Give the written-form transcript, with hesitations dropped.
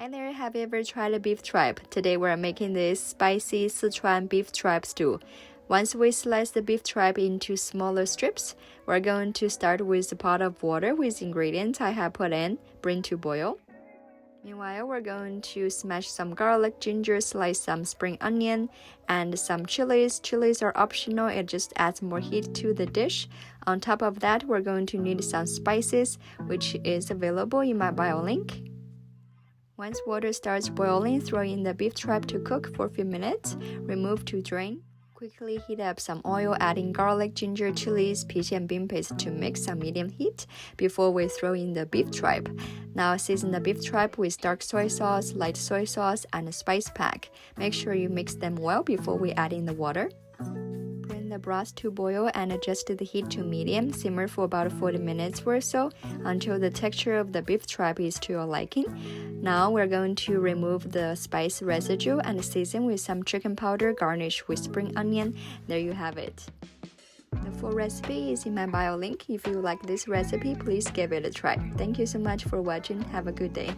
Hi there, have you ever tried a beef tripe? Today we're making this spicy Sichuan beef tripe stew. Once we slice the beef tripe into smaller strips, we're going to start with a pot of water with ingredients I have put in, bring to boil. Meanwhile, we're going to smash some garlic, ginger, slice some spring onion, and some chilies. Chilies are optional, it just adds more heat to the dish. On top of that, we're going to need some spices, which is available in my bio link. Once water starts boiling, throw in the beef tripe to cook for a few minutes. Remove to drain. Quickly heat up some oil, adding garlic, ginger, chilies, peach and bean paste to mix on medium heat before we throw in the beef tripe. Now season the beef tripe with dark soy sauce, light soy sauce, and a spice pack. Make sure you mix them well before we add in the water. Bring the broth to boil and adjust the heat to medium. Simmer for about 40 minutes or so until the texture of the beef tripe is to your liking. Now we're going to remove the spice residue and season with some chicken powder, garnish with spring onion. There you have it. The full recipe is in my bio link. If you like this recipe, please give it a try. Thank you so much for watching. Have a good day.